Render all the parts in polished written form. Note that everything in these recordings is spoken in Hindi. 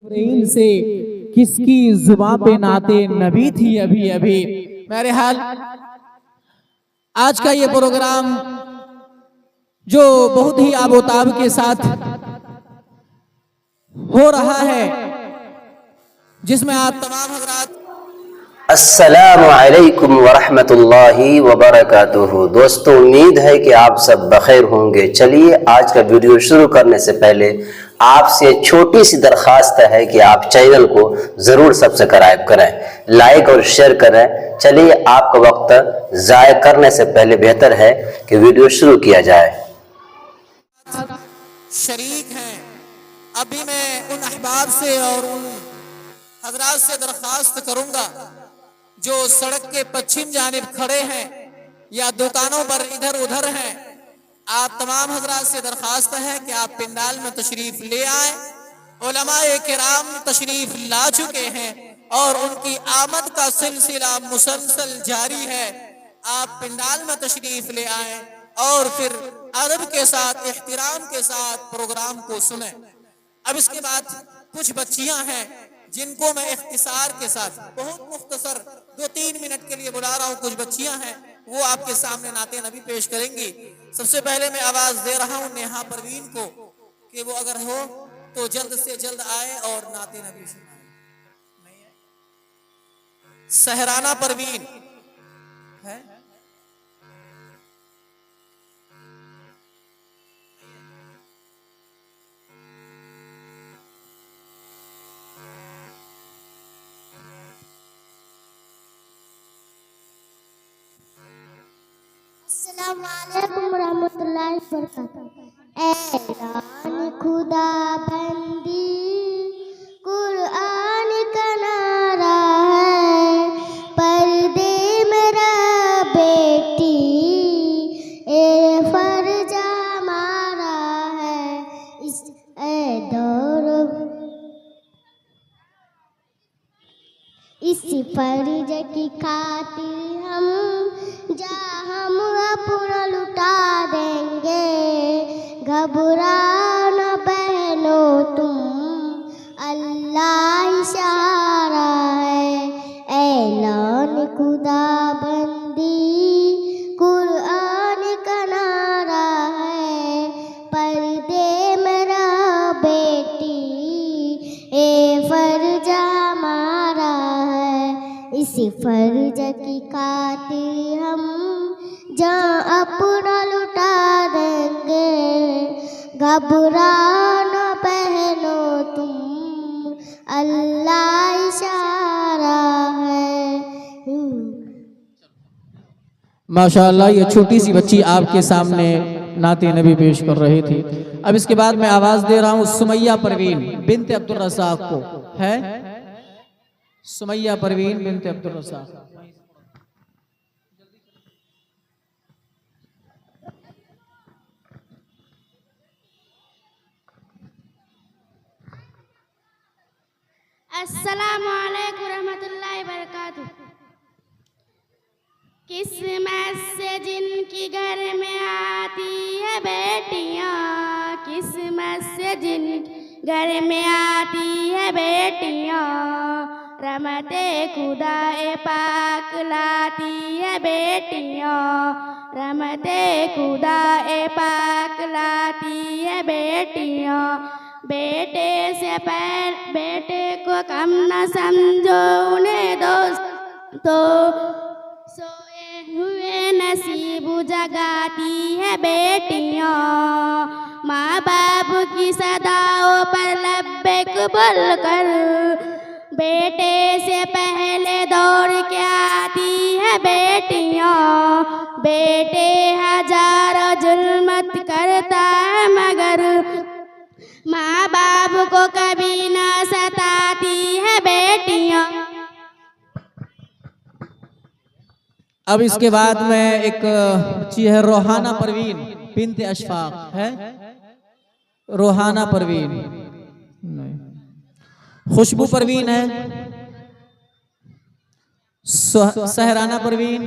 जिब्रील से किसकी जुबां पे नाते नबी थी अभी अभी। मेरे हाल आज का ये प्रोग्राम जो बहुत ही आबोताब के साथ हो रहा है, जिसमें आप तमाम हजरात अस्सलामु अलैकुम वरहमतुल्लाहि वबरकातुहू। दोस्तों, उम्मीद है कि आप सब बखैर होंगे। चलिए, आज का वीडियो शुरू करने से पहले आपसे छोटी सी दरख्वास्त है कि आप चैनल को ज़रूर सब्सक्राइब करें, लाइक और शेयर करें। चलिए, आपका वक्त ज़ाय करने से पहले बेहतर है कि वीडियो शुरू किया जाए। शरीक हैं। अभी मैं उन अहबाब से और उन हजरात से दरख्वास्त करूंगा जो सड़क के पश्चिम जानिब खड़े हैं या दुकानों पर इधर उधर हैं। आप तमाम हजरात से दरख्वास्त है कि आप पिंडाल में तशरीफ ले आए। उलमाए किराम तशरीफ ला चुके हैं और उनकी आमद का सिलसिला मुसलसल जारी है। आप पिंडाल में तशरीफ ले आए और फिर अदब के साथ, एहतराम के साथ प्रोग्राम को सुने। अब इसके बाद कुछ बच्चियां हैं जिनको मैं इख्तिसार के साथ बहुत मुख्तसर 2-3 मिनट के लिए बुला रहा हूं। कुछ बच्चियां हैं, वो आपके सामने नाते नबी पेश करेंगी। सबसे पहले मैं आवाज दे रहा हूं नेहा परवीन को कि वो अगर हो तो जल्द से जल्द आए और नाते नबी सुनाए। सहराना परवीन है? अस्सलामुअलैकुम रहमतुल्लाहि वबरकातुहू। ऐलान खुदा बंदी कुरान का नारा है, पर्दे मेरा बेटी ए फर्ज हमारा है। इस दौर इस फर्ज की खातिर हम हम अपना लुटा देंगे। घबरा न बहनों तुम, अल्लाह इशारा है। ऐलान खुदा बंदी कुरान का नारा है, पर्दे मेरा बेटी ए फर्ज हमारा है। इस फर्ज की खातिर हम जहाँ अपना लुटा देंगे। घबरा न बहनो तुम, अल्लाह इशारा है। माशाअल्लाह, ये छोटी सी बच्ची आपके सामने नाते नबी पेश कर रही थी। अब इसके बाद मैं आवाज दे रहा हूँ सुमैया परवीन बिनते अब्दुल रज़ाक को। है सुमैया परवीन बिनते अब्दुल रज़ाक। अस्सलामु अलैकुम रहमतुल्लाहि वबरकातुहू। किस्मत से जिनकी घर में आती है बेटियां, किस्मत से जिनकी घर में आती है बेटियां, रहमते खुदा पाक लाती है बेटियां। रहमते खुदा पाक लाती है बेटियां। बेटे से बेटे को कम न समझो, उन्हें दोस्तों सोए हुए नसीब जगाती है बेटियां। माँ बाप की सदाओं पर लब्बैक बोलकर बेटे से पहले दौड़ के आती है बेटियां। बेटे हजारों जुल्मत करता है मगर माँ बाप को कभी ना सताती है बेटियां। अब इसके बाद में एक बच्ची है रोहाना परवीन बिनते अशफाक। है रोहाना परवीन नहीं। खुशबू परवीन है। सहराना परवीन,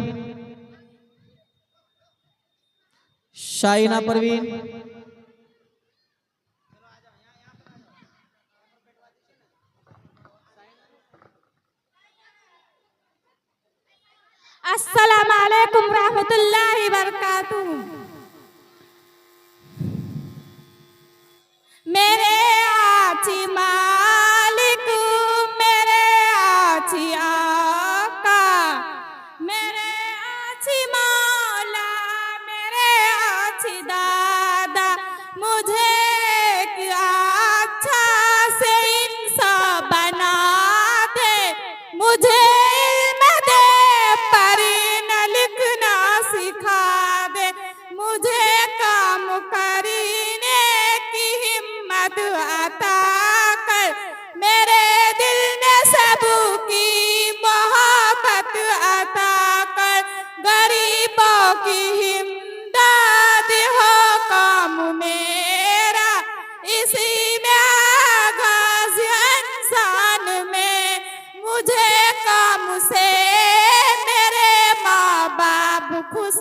शाइना परवीन, अस्सलाम वालेकुम रहमतुल्लाहि बरकातुहू। मेरे आची मालिक, मेरे आची आका, मेरे आची मौला, मेरे आची दादा, मुझे एक अच्छा से इंसान बना दे, मुझे इल्म दे पढ़ना लिखना सिखा दे, मुझे काम करने की हिम्मत अता कर, मेरे दिल में सबकी मोहब्बत अता कर, गरीबों की हिमदद हो काम मेरा, इसी में आगाज़ इंसान में, मुझे काम से मेरे माँ बाप खुश,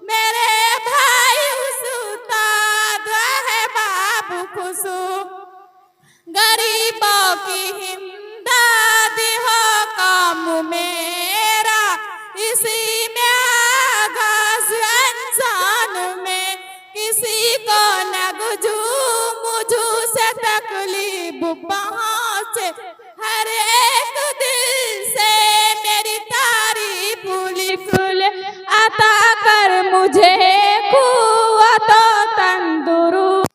मेरे भाई उस्ताद है बाप खुश, गरीबों की हिमदद हो काम मेरा, इसी में आगाज़ इंसान में, किसी को न गुजू मुझू से तकलीफ पहुँचे, हर एक दिल से मेरी तारीफ लिख ले, अता कर मुझे कुव्वत तंदुरुस्त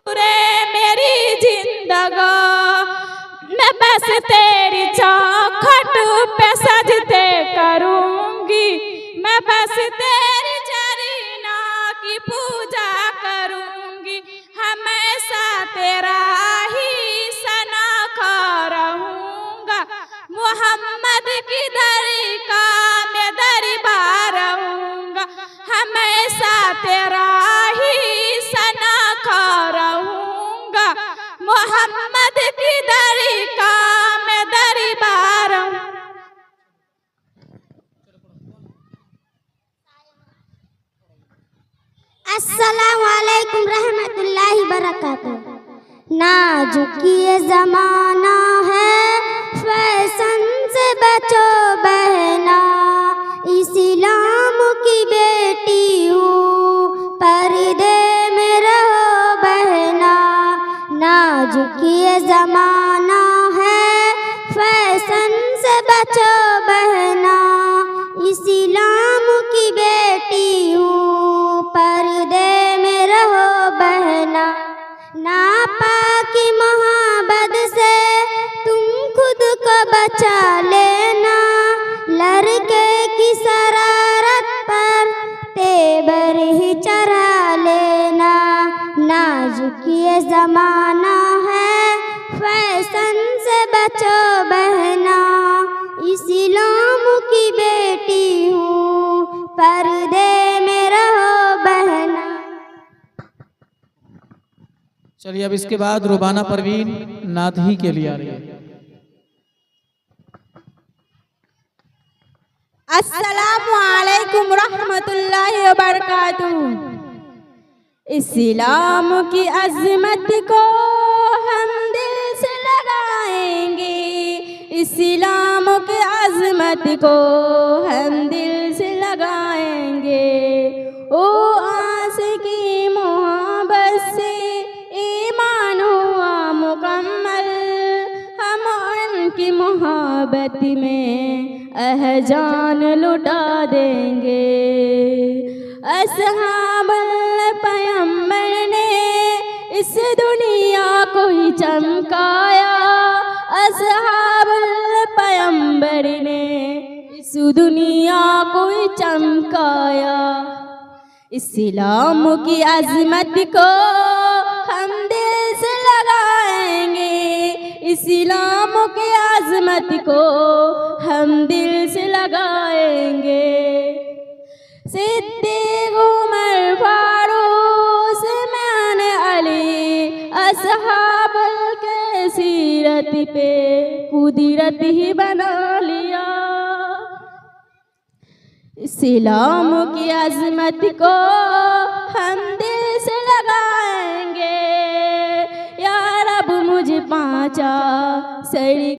रे मेरी जिंदगा, मैं बस तेरी चौखट पे सजदे करूंगी, मैं बस तेरी जरीना की पूजा करूंगी, हमेशा तेरा ही सना खा रहूंगा, मोहम्मद की दरका में दरबार रहूंगा, हमेशा तेरा ही सना खा रहूंगा, मोहम्मद की दरका में दरबार। अस्सलाम वालेकुम रहमतुल्लाहि बरकातुहू। नाजुक ये ज़माना है, फैशन से बचो बहना, इस्लाम की बेटी हूँ, पर्दे में रहो बहना, नाजुक ये ज़माना है, फैशन से बचो बहना, इस्लाम की बेटी हूँ, पर्दे में रहो बहना, नापाकी मोहब्बत से तुम खुद को बचा लेना, लड़के की शरारत पर तेवर ही चढ़ा लेना, नाजुक ये ज़माना है, फैशन से बचो बहना, इस्लाम की बेटी हूँ, पर्दे में रहो बहना। चलिए अब इसके बाद रुबाना परवीन नादही के लिए आ रही है। अस्सलामु अलैकुम रहमतुल्लाहि व बरकातुहू। इस्लाम की अज़मत को हम दिल से लगाएंगे, इस्लाम की अज़मत को हम दिल से लगाएंगे, ओ आशिकी मोहब्बत से ईमान हुआ मुकम्मल, हम उनकी मोहब्बत में अहजान लुटा देंगे, असहाबुल पैगंबर ने इस दुनिया को ही चमकाया, असहाबुल पैगंबर ने इस दुनिया को ही चमकाया, इस्लाम की अज़मत को हम दिल से लगाएंगे, इस्लाम की अज़मत को हम दिल से लगाएंगे, सिद्दीक़ उमर फारूक उस्मान अली असहाबुल के सीरत पे कुदरत ही बना लिया, इस्लाम की अज़मत को हम दिल से लगाएंगे, या रब मुझे पांचा सरी